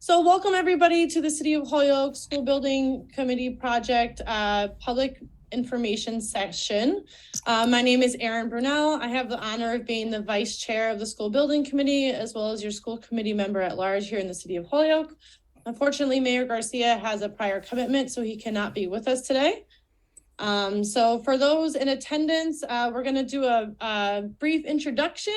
So welcome everybody to the City of Holyoke School Building Committee Project Public Information Session. My name is Erin Brunel. I have the honor of being the Vice Chair of the School Building Committee, as well as your school committee member at large here in the City of Holyoke. Unfortunately, Mayor Garcia has a prior commitment, so he cannot be with us today. So for those in attendance, we're going to do a brief introduction.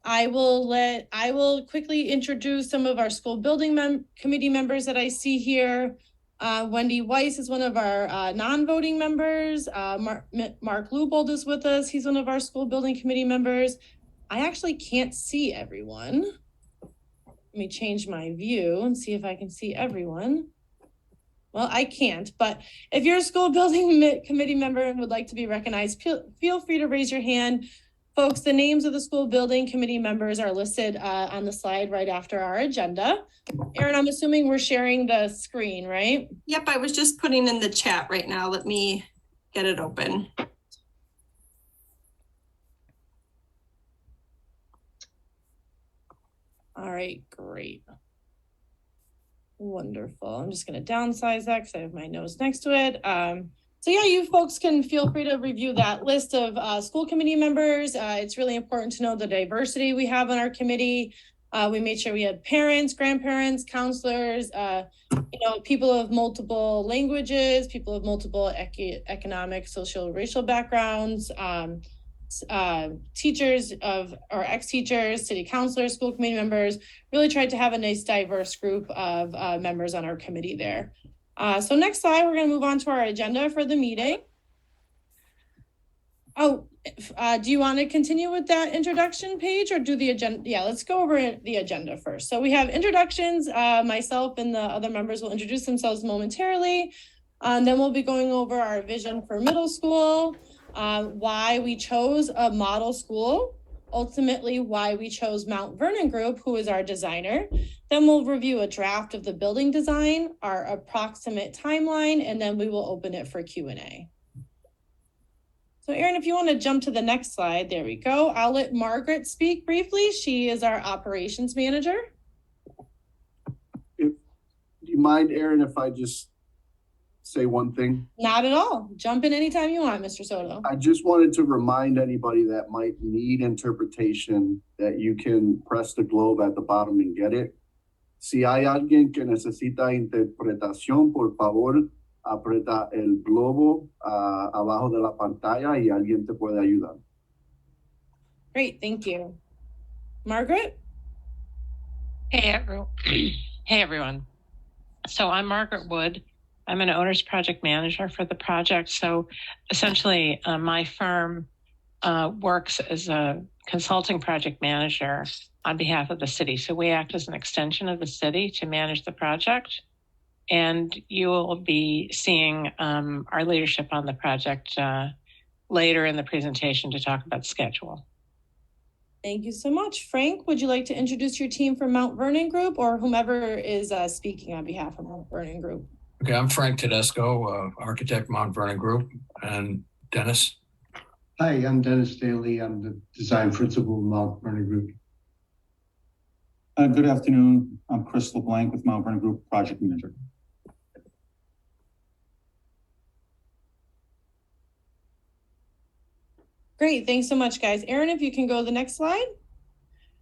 I will quickly introduce some of our school building committee members that I see here. Wendy Weiss is one of our non-voting members. Mark Lubold is with us. He's one of our school building committee members. I actually can't see everyone. Let me change my view and see if I can see everyone. Well, I can't, but if you're a school building committee member and would like to be recognized, feel free to raise your hand. Folks, the names of the school building committee members are listed on the slide right after our agenda. Erin, I'm assuming we're sharing the screen, right? Yep, I was just putting in the chat right now. Let me get it open. All right, great. Wonderful. I'm just going to downsize that because I have my notes next to it. So yeah, you folks can feel free to review that list of school committee members. It's really important to know the diversity we have on our committee. We made sure we had parents, grandparents, counselors, people of multiple languages, people of multiple economic, social, racial backgrounds, teachers or ex-teachers, city councilors, school committee members. Really tried to have a nice diverse group of members on our committee there. So next slide, we're going to move on to our agenda for the meeting. Oh, do you want to continue with that introduction page or do the agenda? Yeah, let's go over the agenda first. So we have introductions. Myself and the other members will introduce themselves momentarily. Then we'll be going over our vision for middle school, why we chose a model school, ultimately why we chose Mount Vernon Group, who is our designer. Then we'll review a draft of the building design, our approximate timeline, and then we will open it for Q&A. So Erin, if you want to jump to the next slide, there we go. I'll let Margaret speak briefly. She is our operations manager. Do you mind, Erin, if I just say one thing? Not at all. Jump in anytime you want, Mr. Soto. I just wanted to remind anybody that might need interpretation that you can press the globe at the bottom and get it. Si hay alguien que necesita interpretación, por favor, aprieta el globo abajo de la pantalla y alguien te puede ayudar. Great, thank you. Margaret? Hey, everyone. So I'm Margaret Wood. I'm an owner's project manager for the project. So essentially, my firm works as a consulting project manager on behalf of the city. So we act as an extension of the city to manage the project. And you will be seeing our leadership on the project later in the presentation to talk about schedule. Thank you so much. Frank, would you like to introduce your team for Mount Vernon Group or whomever is speaking on behalf of Mount Vernon Group? Okay, I'm Frank Tedesco, architect, Mount Vernon Group, and Dennis. Hi, I'm Dennis Daly. I'm the design principal of Mount Vernon Group. Good afternoon. I'm Chris LeBlanc with Mount Vernon Group, project manager. Great, thanks so much, guys. Erin, if you can go to the next slide.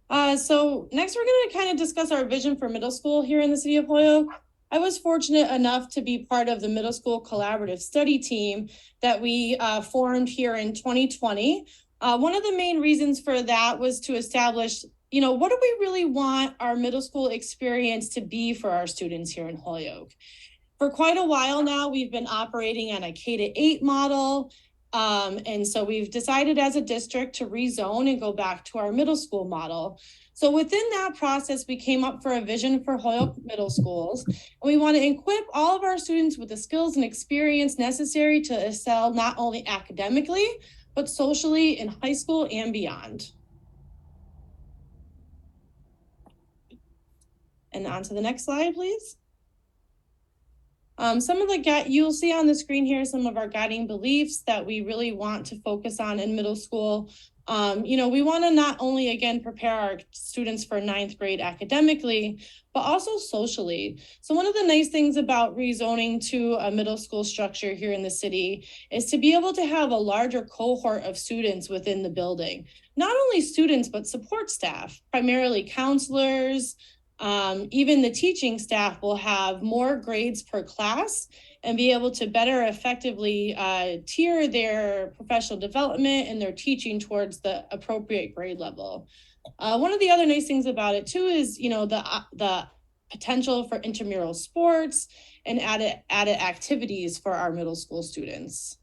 So next we're going to kind of discuss our vision for middle school here in the City of Holyoke. I was fortunate enough to be part of the middle school collaborative study team that we formed here in 2020. One of the main reasons for that was to establish, what do we really want our middle school experience to be for our students here in Holyoke? For quite a while now, we've been operating on a K-8 model. And so we've decided as a district to rezone and go back to our middle school model. So within that process, we came up for a vision for Holyoke middle schools. And we want to equip all of our students with the skills and experience necessary to excel not only academically, but socially in high school and beyond. And on to the next slide, please. You'll see on the screen here some of our guiding beliefs that we really want to focus on in middle school. We want to not only, again, prepare our students for ninth grade academically, but also socially. So one of the nice things about rezoning to a middle school structure here in the city is to be able to have a larger cohort of students within the building. Not only students, but support staff, primarily counselors, even the teaching staff will have more grades per class and be able to better effectively tier their professional development and their teaching towards the appropriate grade level. One of the other nice things about it too is, the potential for intramural sports and added activities for our middle school students.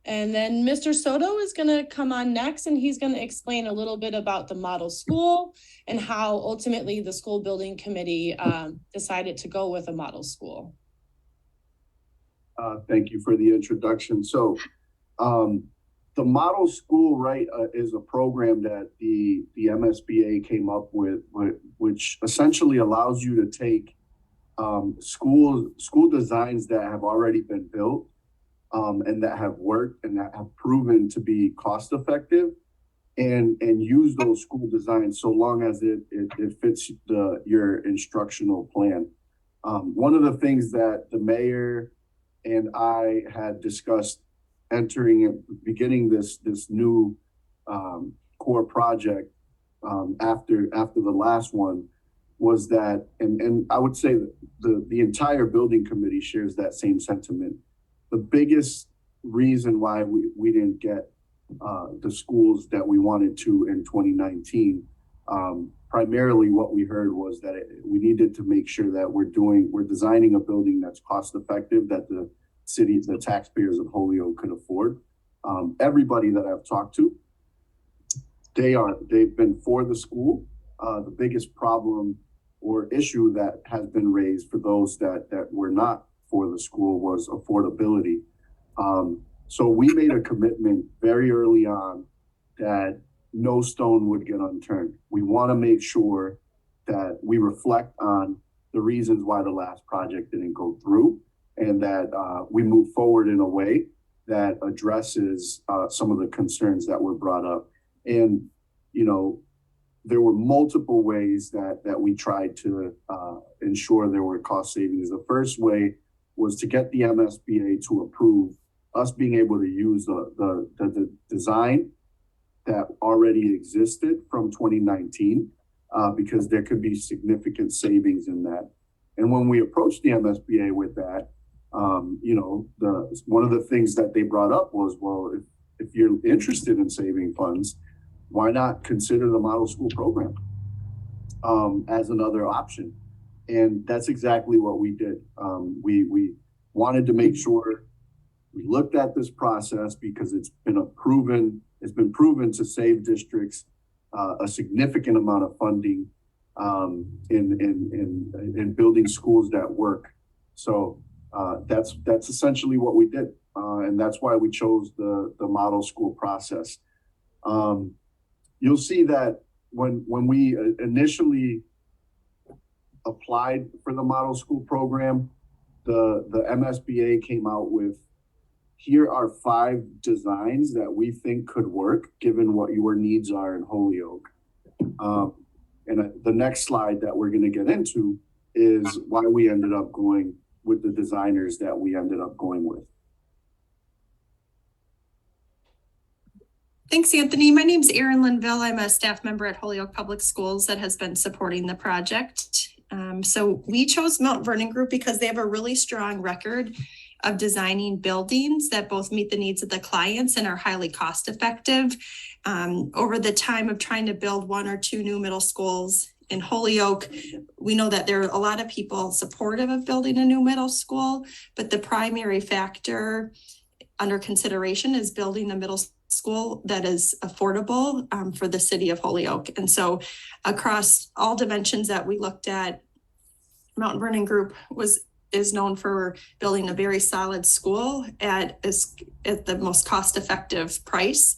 And then Mr. Soto is going to come on next, and he's going to explain a little bit about the model school and how ultimately the school building committee decided to go with a model school. Thank you for the introduction. So the model school, right, is a program that the MSBA came up with, which essentially allows you to take school designs that have already been built and that have worked and that have proven to be cost effective, and use those school designs so long as it fits your instructional plan. One of the things that the mayor and I had discussed beginning this new core project after the last one was that, and I would say that the entire building committee shares that same sentiment. The biggest reason why we didn't get the schools that we wanted to in 2019, primarily what we heard was that we needed to make sure that we're designing a building that's cost effective, that the taxpayers of Holyoke could afford. Everybody that I've talked to, they've been for the school. The biggest problem or issue that has been raised for those that were not for the school was affordability. So we made a commitment very early on that no stone would get unturned. We want to make sure that we reflect on the reasons why the last project didn't go through, and that we move forward in a way that addresses some of the concerns that were brought up. And, there were multiple ways that we tried to ensure there were cost savings. The first way was to get the MSBA to approve us being able to use the design that already existed from 2019, because there could be significant savings in that. And when we approached the MSBA with that, one of the things that they brought up was, well, if you're interested in saving funds, why not consider the model school program as another option? And that's exactly what we did. We wanted to make sure we looked at this process because it's been proven to save districts a significant amount of funding in building schools that work. So that's essentially what we did, and that's why we chose the model school process. You'll see that when we initially applied for the model school program, the MSBA came out with, here are 5 designs that we think could work given what your needs are in Holyoke. And the next slide that we're going to get into is why we ended up going with the designers that we ended up going with. Thanks, Anthony. My name's Erin Linville. I'm a staff member at Holyoke Public Schools that has been supporting the project. So we chose Mount Vernon Group because they have a really strong record of designing buildings that both meet the needs of the clients and are highly cost effective. Over the time of trying to build 1 or 2 new middle schools in Holyoke, we know that there are a lot of people supportive of building a new middle school, but the primary factor under consideration is building a middle school that is affordable for the city of Holyoke. And so across all dimensions that we looked at, Mount Vernon Group is known for building a very solid school at the most cost-effective price.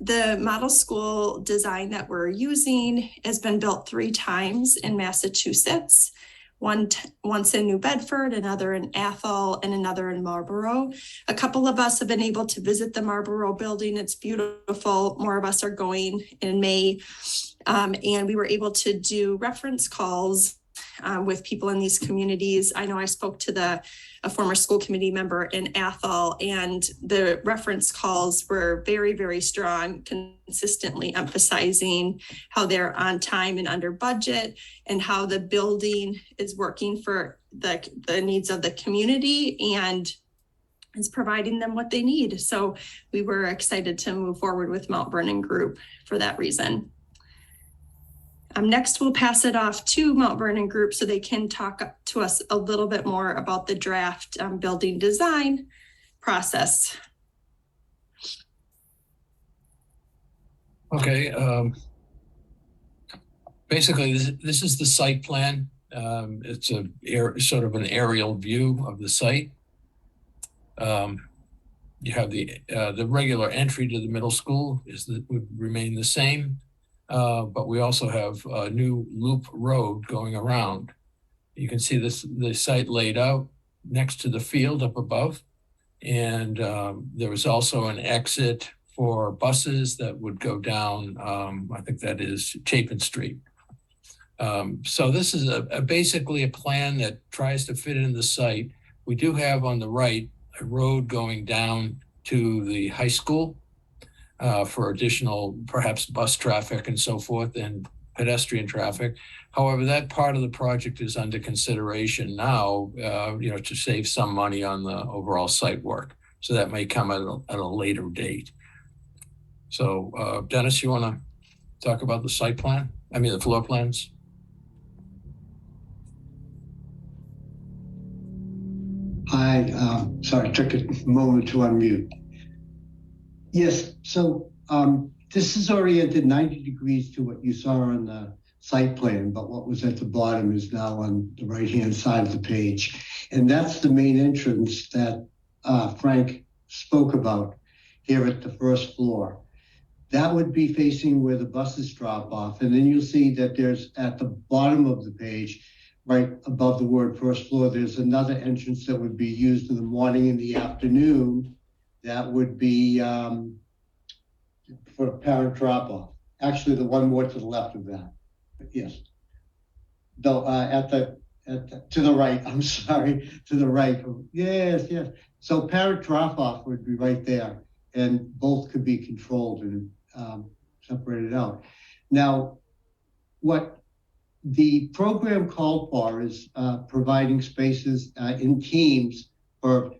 The model school design that we're using has been built 3 times in Massachusetts. once in New Bedford, another in Athol, and another in Marlborough. A couple of us have been able to visit the Marlborough building. It's beautiful. More of us are going in May. And we were able to do reference calls with people in these communities. I know I spoke to a former school committee member in Athol, and the reference calls were very, very strong, consistently emphasizing how they're on time and under budget, and how the building is working for the needs of the community and is providing them what they need. So we were excited to move forward with Mount Vernon Group for that reason. Next, we'll pass it off to Mount Vernon Group so they can talk to us a little bit more about the draft building design process. Okay. Basically, this is the site plan. It's sort of an aerial view of the site. You have the regular entry to the middle school would remain the same. But we also have a new loop road going around. You can see the site laid out next to the field up above. And there was also an exit for buses that would go down, I think that is Chapin Street. So this is basically a plan that tries to fit in the site. We do have on the right a road going down to the high school. For additional, perhaps bus traffic and so forth, and pedestrian traffic. However, that part of the project is under consideration now, to save some money on the overall site work. So that may come at a later date. So, Dennis, you want to talk about the site plan? I mean, the floor plans? Sorry, took a moment to unmute. Yes, so this is oriented 90 degrees to what you saw on the site plan, but what was at the bottom is now on the right-hand side of the page. And that's the main entrance that Frank spoke about here at the first floor. That would be facing where the buses drop off. And then you'll see that there's at the bottom of the page, right above the word first floor, there's another entrance that would be used in the morning and the afternoon. That would be for parent drop-off. Actually, the one more to the left of that. Yes. Though to the right. I'm sorry, to the right. Yes. So parent drop-off would be right there, and both could be controlled and separated out. Now, what the program called for is providing spaces in teams for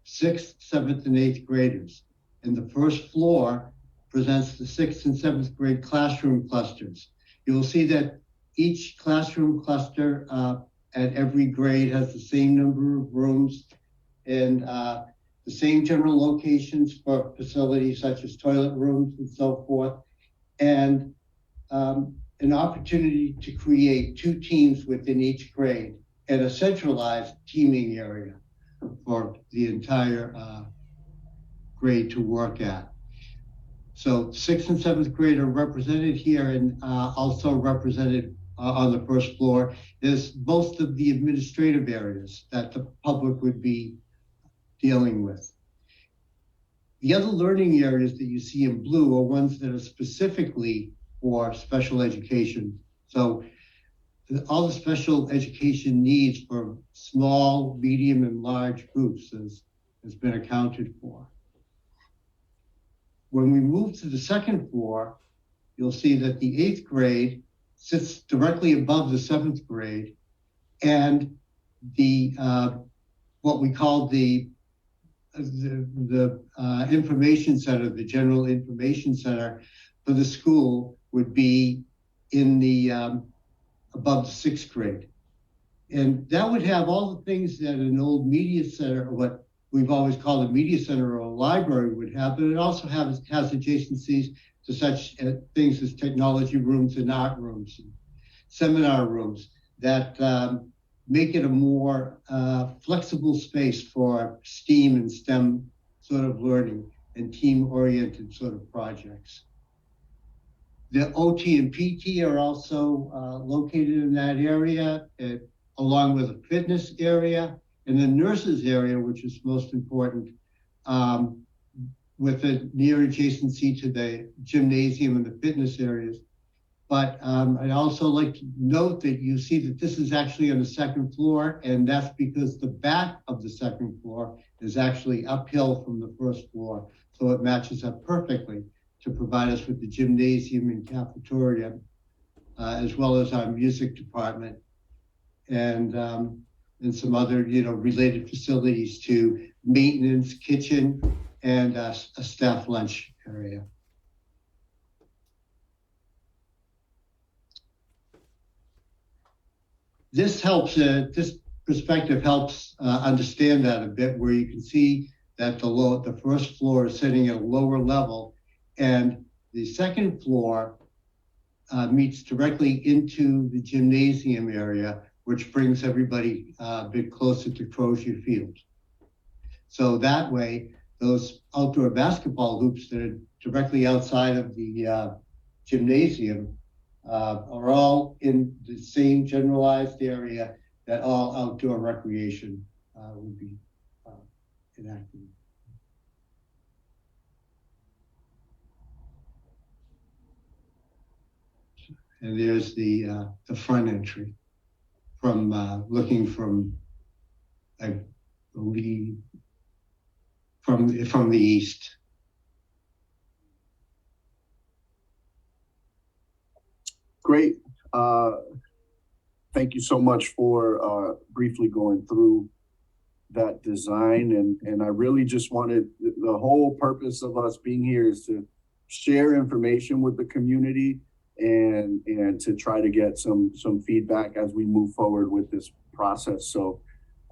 6th, 7th, and 8th graders. And the first floor presents the 6th and 7th grade classroom clusters. You will see that each classroom cluster at every grade has the same number of rooms and the same general locations for facilities such as toilet rooms and so forth, and an opportunity to create 2 teams within each grade and a centralized teaming area for the entire grade to work at. So 6th and 7th grade are represented here, and also represented on the first floor is most of the administrative areas that the public would be dealing with. The other learning areas that you see in blue are ones that are specifically for special education. So all the special education needs for small, medium, and large groups has been accounted for. When we move to the second floor, you'll see that the 8th grade sits directly above the 7th grade, and the what we call the information center, the general information center for the school would be in the above the 6th grade. And that would have all the things that an old media center, or what we've always called a media center or a library would have, but it also has adjacencies to such things as technology rooms and art rooms and seminar rooms that make it a more flexible space for STEAM and STEM sort of learning and team-oriented sort of projects. The OT and PT are also located in that area. along with a fitness area and the nurses area, which is most important, with a near adjacency to the gymnasium and the fitness areas. But I'd also like to note that you see that this is actually on the second floor, and that's because the back of the second floor is actually uphill from the first floor. So it matches up perfectly to provide us with the gymnasium and cafeteria, as well as our music department and some other, related facilities to maintenance, kitchen, and a staff lunch area. This helps, this perspective helps understand that a bit, where you can see that the first floor is sitting at a lower level, and the second floor meets directly into the gymnasium area, which brings everybody a bit closer to Crozier Field. So that way, those outdoor basketball hoops that are directly outside of the gymnasium are all in the same generalized area that all outdoor recreation would be enacted. And there's the front entry from looking from, I believe, from the east. Great. Thank you so much for briefly going through that design. And I really just wanted, the whole purpose of us being here is to share information with the community and to try to get some feedback as we move forward with this process. So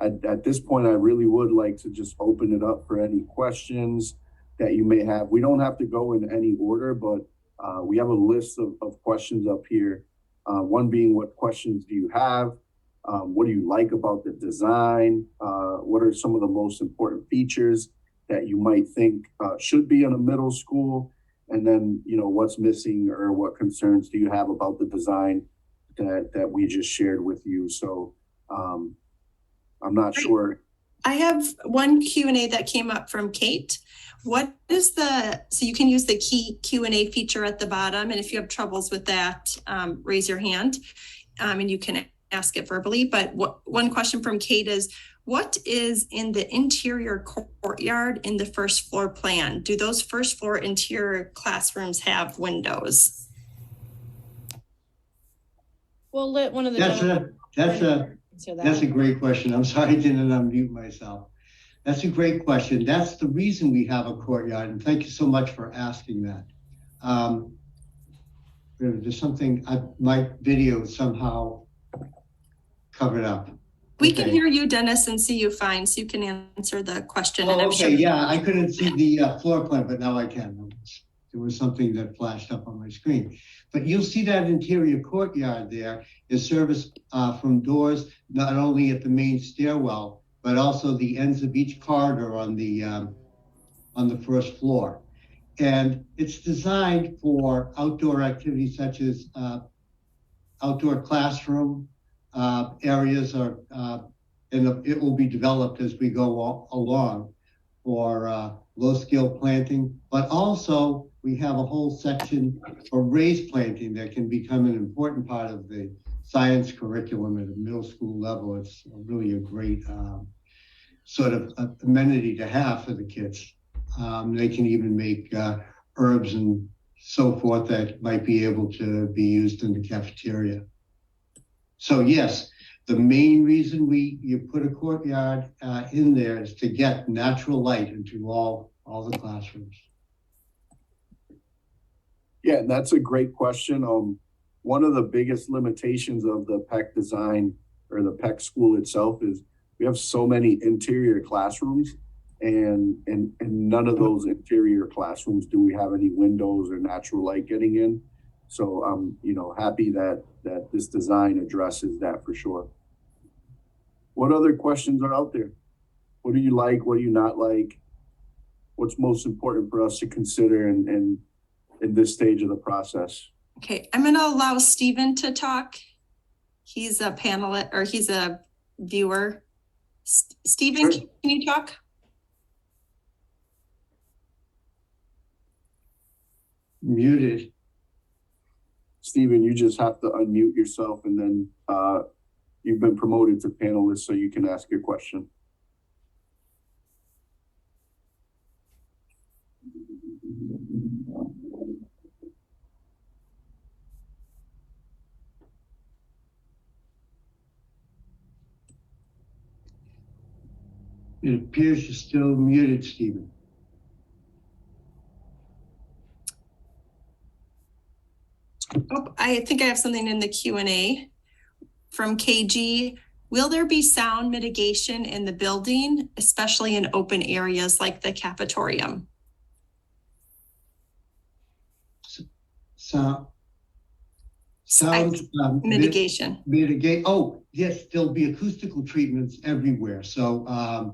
at this point, I really would like to just open it up for any questions that you may have. We don't have to go in any order, but we have a list of questions up here. One being, what questions do you have? What do you like about the design? What are some of the most important features that you might think should be in a middle school? And then, what's missing, or what concerns do you have about the design that we just shared with you? So I'm not sure. I have one Q&A that came up from Kate. What is so you can use the key Q&A feature at the bottom. And if you have troubles with that, raise your hand and you can ask it verbally. But one question from Kate is, what is in the interior courtyard in the first floor plan? Do those first floor interior classrooms have windows? We'll let one of the gentlemen answer that. That's a great question. I'm sorry I didn't unmute myself. That's a great question. That's the reason we have a courtyard, and thank you so much for asking that. There's something, my video somehow covered up. We can hear you, Dennis, and see you fine, so you can answer the question. Oh, okay, yeah, I couldn't see the floor plan, but now I can. There was something that flashed up on my screen. But you'll see that interior courtyard there is serviced from doors, not only at the main stairwell, but also the ends of each corridor on the first floor. And it's designed for outdoor activities such as outdoor classroom areas, and it will be developed as we go along for low-scale planting, but also we have a whole section for raised planting that can become an important part of the science curriculum at a middle school level. It's really a great sort of amenity to have for the kids. They can even make herbs and so forth that might be able to be used in the cafeteria. So yes, the main reason you put a courtyard in there is to get natural light into all the classrooms. Yeah, that's a great question. One of the biggest limitations of the PEC design, or the PEC school itself, is we have so many interior classrooms, and none of those interior classrooms do we have any windows or natural light getting in. So I'm happy that this design addresses that for sure. What other questions are out there? What do you like? What do you not like? What's most important for us to consider in this stage of the process? Okay, I'm going to allow Stephen to talk. He's a panelist, or he's a viewer. Stephen, Sure. can you talk? Muted. Stephen, you just have to unmute yourself and then you've been promoted to panelist so you can ask your question. It appears you're still muted, Stephen. Oh, I think I have something in the Q&A from KG. Will there be sound mitigation in the building, especially in open areas like the cafetorium? Sound Mitigation. mitigate. Oh, yes, there'll be acoustical treatments everywhere. So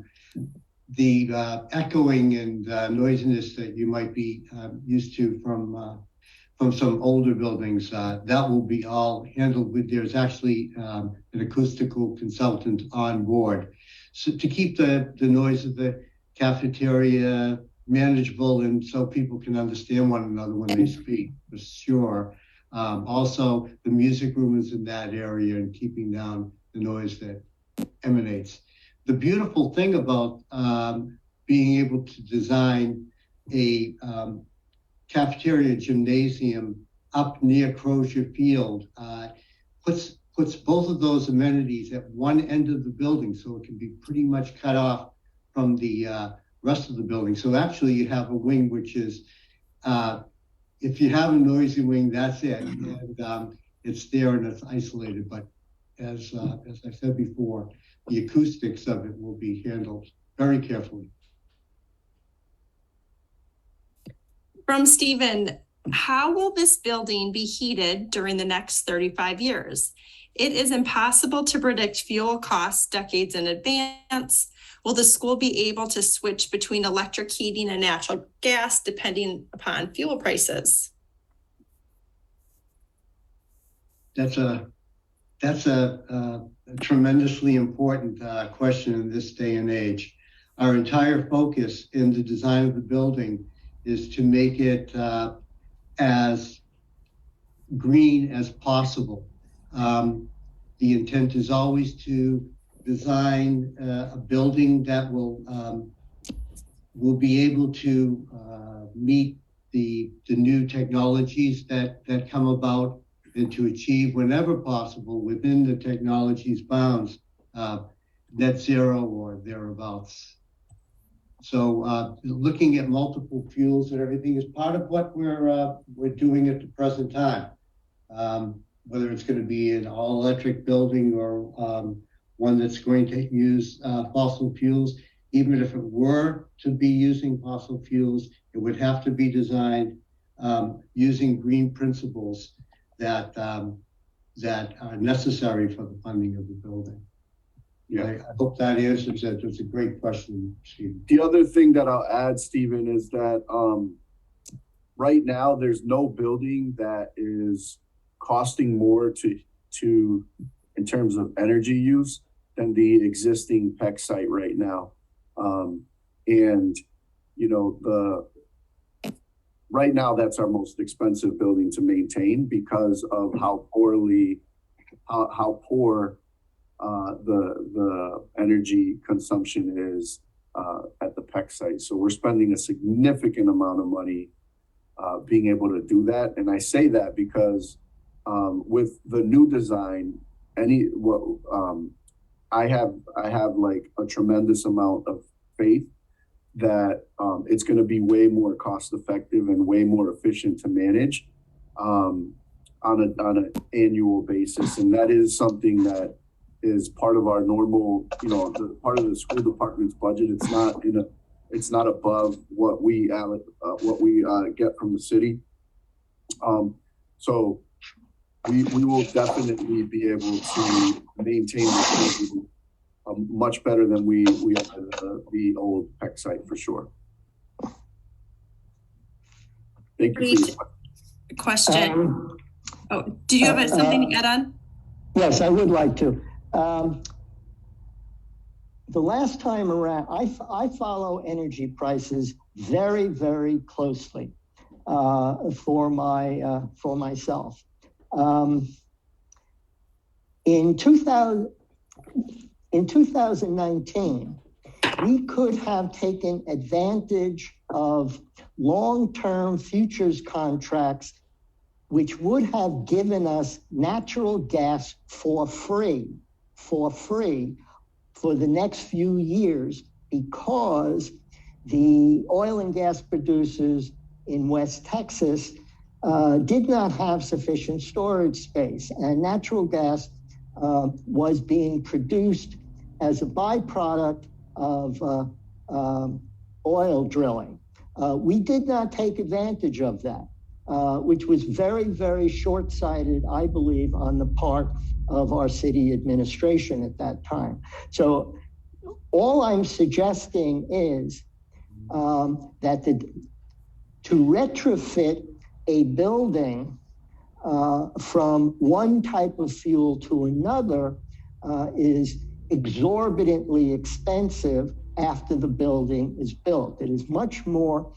the echoing and noisiness that you might be used to from some older buildings, that will be all handled with. There's actually an acoustical consultant on board, so to keep the noise of the cafeteria manageable and so people can understand one another when they speak, for sure. Also, the music room is in that area and keeping down the noise that emanates. The beautiful thing about being able to design a cafeteria gymnasium up near Crozier Field puts both of those amenities at one end of the building, so it can be pretty much cut off from the rest of the building. So actually you have a wing which is, if you have a noisy wing, that's it. And it's there and it's isolated. But as I said before, the acoustics of it will be handled very carefully. From Stephen, how will this building be heated during the next 35 years? It is impossible to predict fuel costs decades in advance. Will the school be able to switch between electric heating and natural gas depending upon fuel prices? That's a tremendously important question in this day and age. Our entire focus in the design of the building is to make it as green as possible. The intent is always to design a building that will be able to meet the new technologies that come about, and to achieve, whenever possible, within the technology's bounds, net zero or thereabouts. So looking at multiple fuels and everything is part of what we're doing at the present time. Whether it's going to be an all-electric building or one that's going to use fossil fuels, even if it were to be using fossil fuels, it would have to be designed using green principles that are necessary for the funding of the building. Yeah, I hope that answers it. It's a great question, Stephen. The other thing that I'll add, Stephen, is that right now there's no building that is costing more to in terms of energy use than the existing PEC site right now. And you know, right now that's our most expensive building to maintain because of how poor the energy consumption is at the PEC site. So we're spending a significant amount of money being able to do that. And I say that because with the new design, I have like a tremendous amount of faith that it's going to be way more cost effective and way more efficient to manage on an annual basis. And that is something that is part of our normal, part of the school department's budget. It's not above what we get from the city. So we will definitely be able to maintain this much better than we are the old PEC site for sure. Thank you. Great question. Oh, do you have something to add on? Yes, I would like to. The last time around, I follow energy prices very, very closely for myself. In 2019, we could have taken advantage of long-term futures contracts, which would have given us natural gas for free for the next few years, because the oil and gas producers in West Texas did not have sufficient storage space, and natural gas was being produced as a byproduct of oil drilling. We did not take advantage of that, which was very, very short-sighted, I believe, on the part of our city administration at that time. So all I'm suggesting is that to retrofit a building from one type of fuel to another is exorbitantly expensive after the building is built. It is much more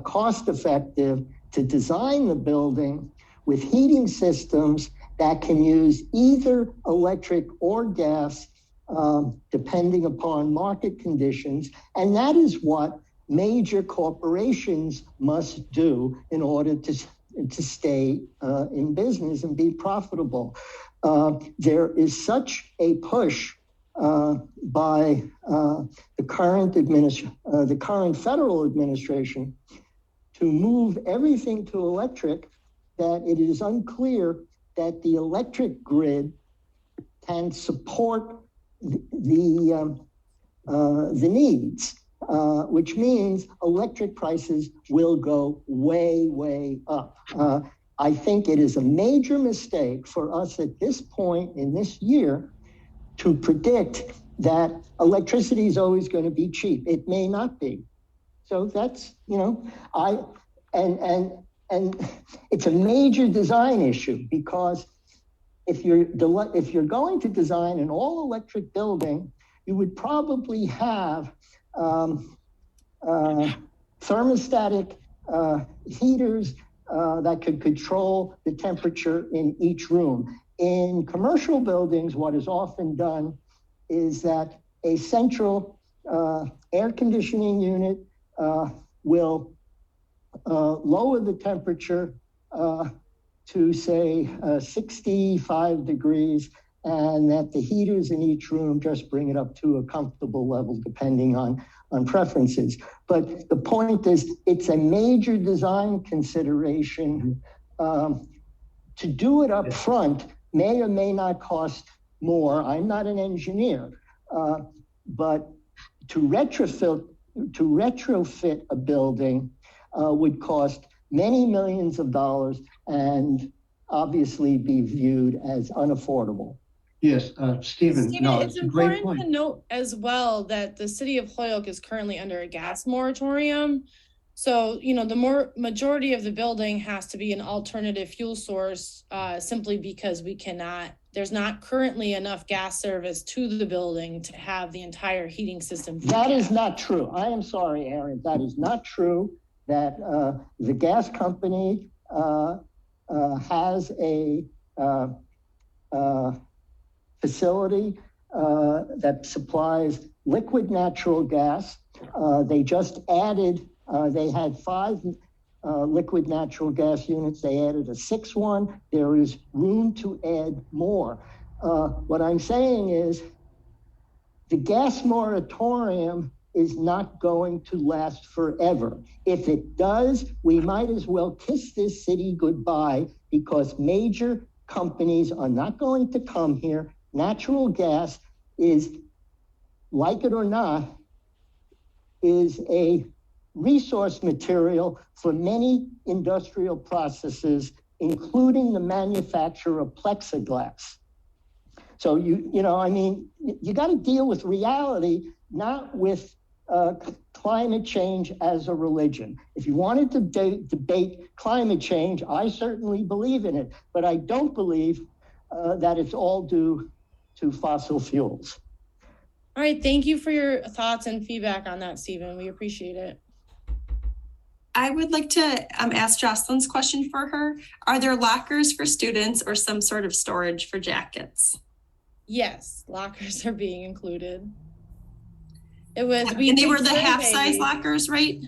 cost-effective to design the building with heating systems that can use either electric or gas, depending upon market conditions. And that is what major corporations must do in order to stay in business and be profitable. There is such a push by the current federal administration to move everything to electric that it is unclear that the electric grid can support the needs, which means electric prices will go way, way up. I think it is a major mistake for us at this point in this year to predict that electricity is always going to be cheap. It may not be. So that's, and it's a major design issue, because if you're going to design an all-electric building, you would probably have thermostatic heaters that could control the temperature in each room. In commercial buildings, what is often done is that a central air conditioning unit will lower the temperature to say 65 degrees, and that the heaters in each room just bring it up to a comfortable level depending on preferences. But the point is, it's a major design consideration. To do it up front may or may not cost more. I'm not an engineer, but to retrofit a building would cost many millions of dollars and obviously be viewed as unaffordable. Yes, Stephen, no, it's it's a great important point. to note as well that the city of Holyoke is currently under a gas moratorium. So, the majority of the building has to be an alternative fuel source, simply because there's not currently enough gas service to the building to have the entire heating system. That is not true. I am sorry, Aaron. That is not true. That the gas company has a facility that supplies liquid natural gas. They just added, they had 5 liquid natural gas units. They added a 6th one. There is room to add more. What I'm saying is the gas moratorium is not going to last forever. If it does, we might as well kiss this city goodbye, because major companies are not going to come here. Natural gas is, like it or not, is a resource material for many industrial processes, including the manufacture of plexiglass. So you got to deal with reality, not with climate change as a religion. If you wanted to debate climate change, I certainly believe in it, but I don't believe that it's all due to fossil fuels. All right, thank you for your thoughts and feedback on that, Stephen. We appreciate it. I would like to ask Jocelyn's question for her. Are there lockers for students or some sort of storage for jackets? Yes, lockers are being included. It was, And they were the surveyed- half-size lockers, right?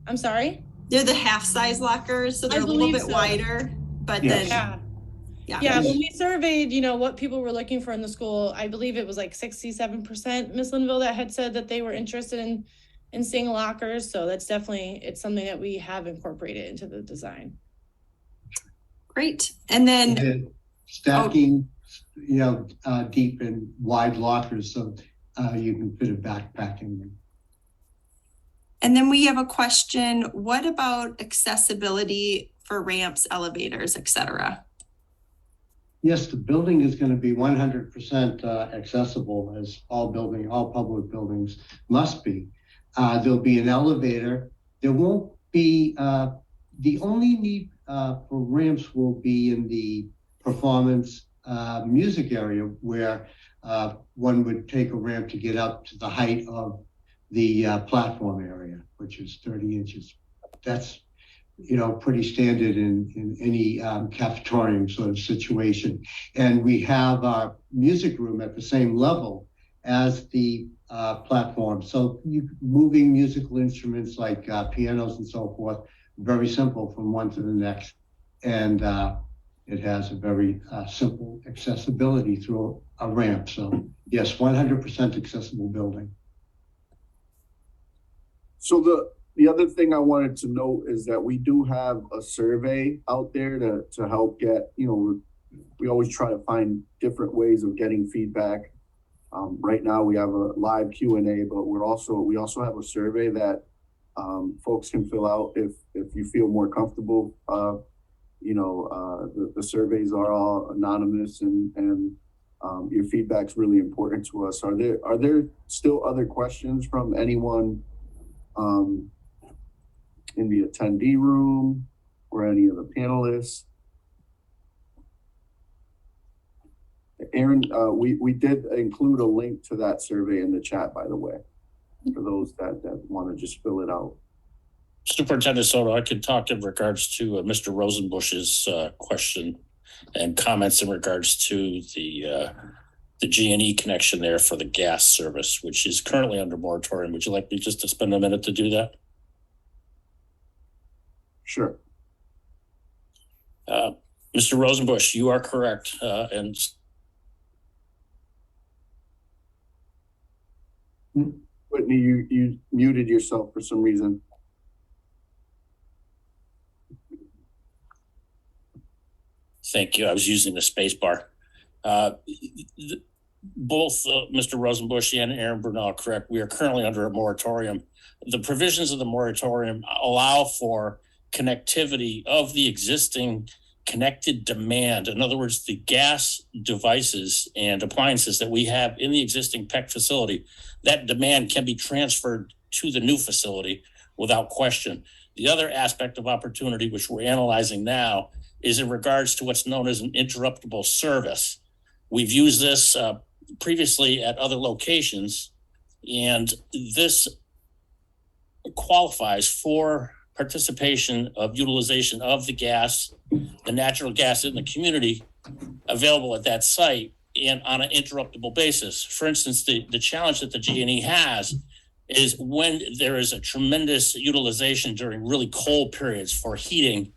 I'm sorry? They're the half-size lockers, so they're a little believe bit so. wider, but Yes. then, Yeah, when we surveyed, you know, what people were looking for in the school, I believe it was like 67% Miss Linville that had said that they were interested in seeing lockers. So that's definitely, it's something that we have incorporated into the design. Great. And then, And stacking, deep and wide lockers so you can fit a backpack in them. and then we have a question, what about accessibility for ramps, elevators, et cetera? Yes, the building is going to be 100% accessible, as all public buildings must be. There'll be an elevator. There won't be, the only need for ramps will be in the performance music area where one would take a ramp to get up to the height of the platform area, which is 30 inches. That's pretty standard in any cafetorium sort of situation. And we have our music room at the same level as the platform. So moving musical instruments like pianos and so forth, very simple from one to the next. And it has a very simple accessibility through a ramp. So yes, 100% accessible building. So the other thing I wanted to note is that we do have a survey out there to help get, we always try to find different ways of getting feedback. Right now we have a live Q&A, but we also have a survey that folks can fill out if you feel more comfortable. The surveys are all anonymous and your feedback's really important to us. Are there still other questions from anyone in the attendee room or any of the panelists? Aaron, we did include a link to that survey in the chat, by the way, for those that want to just fill it out. Superintendent Soto, I could talk in regards to Mr. Rosenbush's question and comments in regards to the G&E connection there for the gas service, which is currently under moratorium. Would you like me just to spend a minute to do that? Sure. Mr. Rosenbush, you are correct. And Whitney, you muted yourself for some reason. thank you. I was using the space bar. Both Mr. Rosenbush and Aaron Brunel are correct. We are currently under a moratorium. The provisions of the moratorium allow for connectivity of the existing connected demand. In other words, the gas devices and appliances that we have in the existing PEC facility, that demand can be transferred to the new facility without question. The other aspect of opportunity, which we're analyzing now, is in regards to what's known as an interruptible service. We've used this previously at other locations, and this qualifies for participation of utilization of the gas, the natural gas in the community available at that site and on an interruptible basis. For instance, the challenge that the G&E has is when there is a tremendous utilization during really cold periods for heating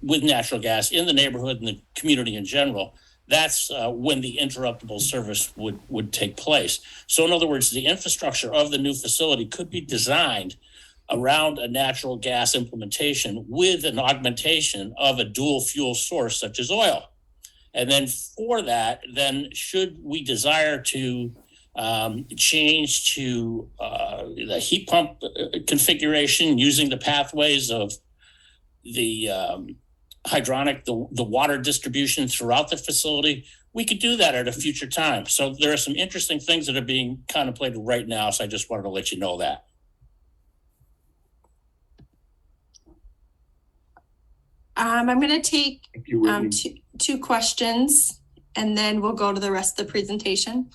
with natural gas in the neighborhood and the community in general, that's when the interruptible service would take place. So in other words, the infrastructure of the new facility could be designed around a natural gas implementation with an augmentation of a dual fuel source such as oil. And then for that, then should we desire to change to the heat pump configuration using the pathways of the hydronic, the water distribution throughout the facility, we could do that at a future time. So there are some interesting things that are being contemplated right now. So I just wanted to let you know that. I'm going to take Thank you, Whitney. two questions. and then we'll go to the rest of the presentation.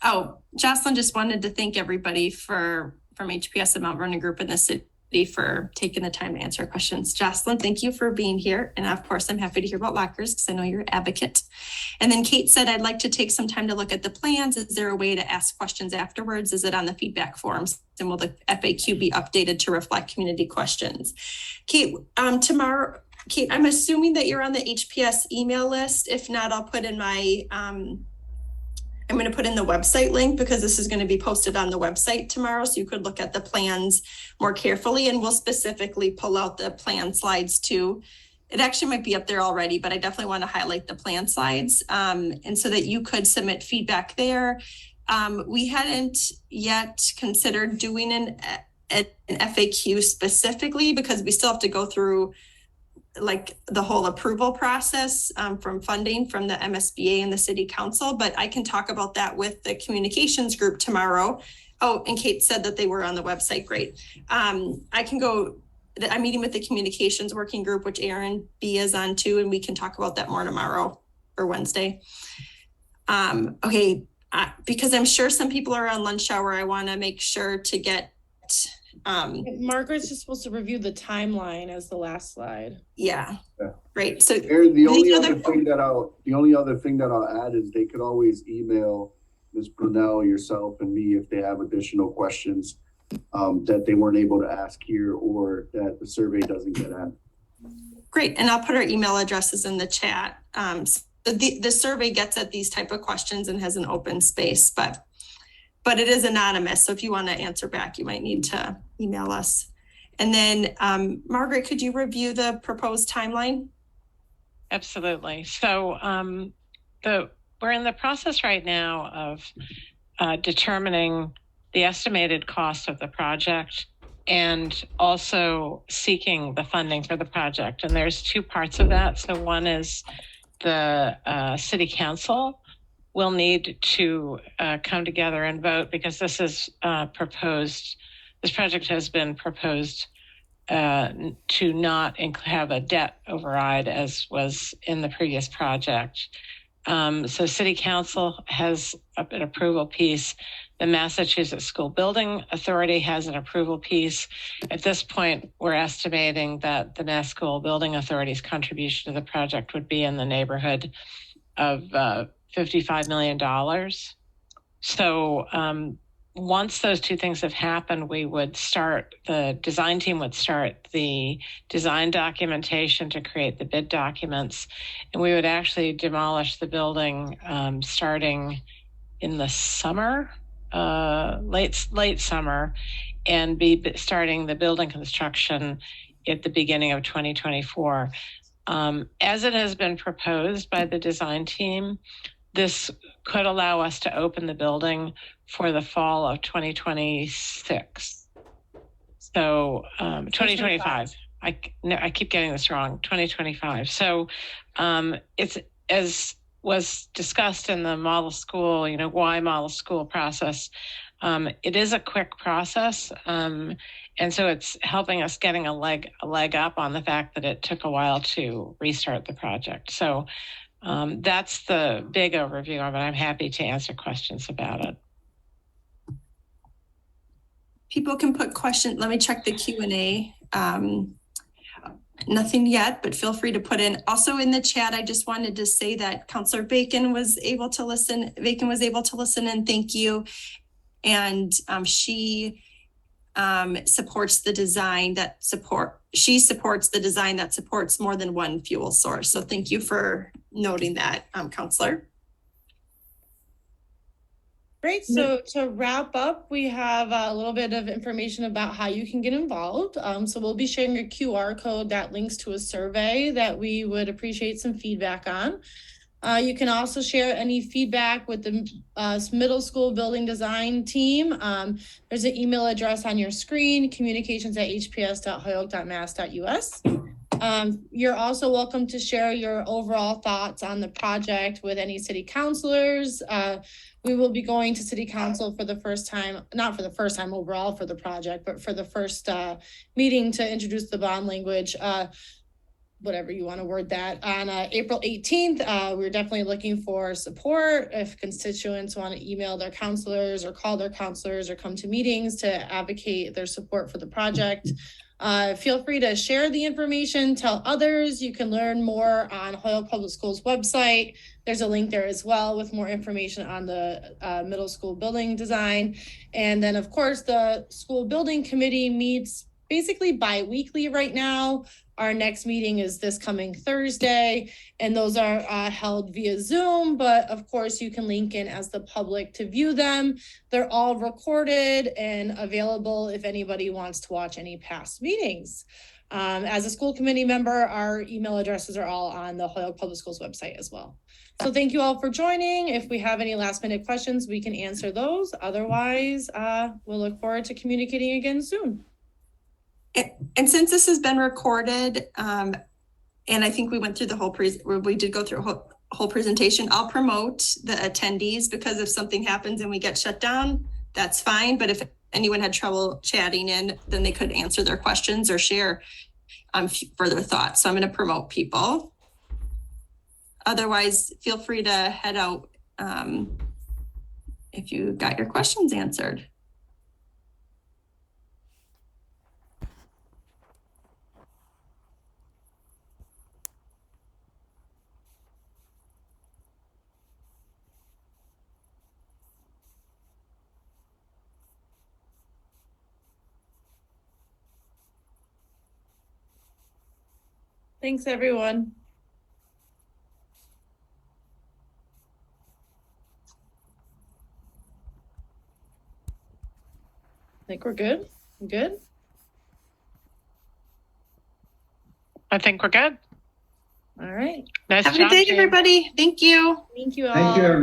Oh, Jocelyn just wanted to thank everybody from HPS and Mount Vernon Group in the city for taking the time to answer questions. Jocelyn, thank you for being here. And of course, I'm happy to hear about lockers because I know you're an advocate. And then Kate said, I'd like to take some time to look at the plans. Is there a way to ask questions afterwards? Is it on the feedback forms? And will the FAQ be updated to reflect community questions? Kate, tomorrow, Kate, I'm assuming that you're on the HPS email list. If not, I'll put in my, I'm going to put in the website link because this is going to be posted on the website tomorrow. So you could look at the plans more carefully, and we'll specifically pull out the plan slides too. It actually might be up there already, but I definitely want to highlight the plan slides and so that you could submit feedback there. We hadn't yet considered doing an FAQ specifically because we still have to go through like the whole approval process from funding from the MSBA and the city council, but I can talk about that with the communications group tomorrow. Oh, and Kate said that they were on the website. Great. I'm meeting with the communications working group, which Aaron B is on too, and we can talk about that more tomorrow or Wednesday. Okay, because I'm sure some people are on lunch hour, I want to make sure to get Margaret's just supposed to review the timeline as the last slide. Yeah. Yeah. Great. So Aaron, the only other thing that I'll add is they could always email Ms. Brunel, yourself, and me if they have additional questions that they weren't able to ask here or that the survey doesn't get at. Great. And I'll put our email addresses in the chat. So the survey gets at these type of questions and has an open space, but it is anonymous. So if you want to answer back, you might need to email us. And then Margaret, could you review the proposed timeline? Absolutely. So we're in the process right now of determining the estimated cost of the project and also seeking the funding for the project. And there's two parts of that. So one is the city council will need to come together and vote because this is proposed. This project has been proposed to not have a debt override as was in the previous project. So City Council has an approval piece. The Massachusetts School Building Authority has an approval piece. At this point, we're estimating that the Mass School Building Authority's contribution to the project would be in the neighborhood of $55 million. So once those two things have happened, the design team would start the design documentation to create the bid documents, and we would actually demolish the building starting in the summer, late summer, and be starting the building construction at the beginning of 2024. As it has been proposed by the design team, this could allow us to open the building for the fall of 2026. So 2025. I keep getting this wrong. 2025. So it's as was discussed in the model school, why model school process. It is a quick process. And so it's helping us getting a leg up on the fact that it took a while to restart the project. So that's the big overview of it. I'm happy to answer questions about it. People can put questions. Let me check the Q&A. Nothing yet, but feel free to put in. Also in the chat, I just wanted to say that Councillor Bacon was able to listen. And thank you. And she supports the design that supports the design that supports more than one fuel source. So thank you for noting that, Councillor. Great. So to wrap up, we have a little bit of information about how you can get involved. So we'll be sharing a QR code that links to a survey that we would appreciate some feedback on. You can also share any feedback with the middle school building design team. There's an email address on your screen, communications@hps.holyoke.mass.us. You're also welcome to share your overall thoughts on the project with any city councilors. We will be going to city council for the first time, not for the first time overall for the project, but for the first meeting to introduce the bond language. whatever you want to word that, on April 18th. We're definitely looking for support. If constituents want to email their counselors or call their counselors or come to meetings to advocate their support for the project. Feel free to share the information, tell others. You can learn more on Holyoke Public Schools website. There's a link there as well with more information on the middle school building design. And then, of course, the school building committee meets basically bi-weekly right now. Our next meeting is this coming Thursday, and those are held via Zoom, but of course you can link in as the public to view them. They're all recorded and available if anybody wants to watch any past meetings. As a school committee member, our email addresses are all on the Holyoke Public Schools website as well. So thank you all for joining. If we have any last minute questions, we can answer those. Otherwise, we'll look forward to communicating again soon. And since this has been recorded, and I think we went through the whole we did go through a whole presentation, I'll promote the attendees, because if something happens and we get shut down, that's fine. But if anyone had trouble chatting in, then they could answer their questions or share further thoughts. So I'm going to promote people. Otherwise, feel free to head out if you got your questions answered. Thanks, everyone. I think we're good. Good. I think we're good. All right. Nice Have a job, good day, team. everybody. Thank you. Thank you all. Thank you, everyone.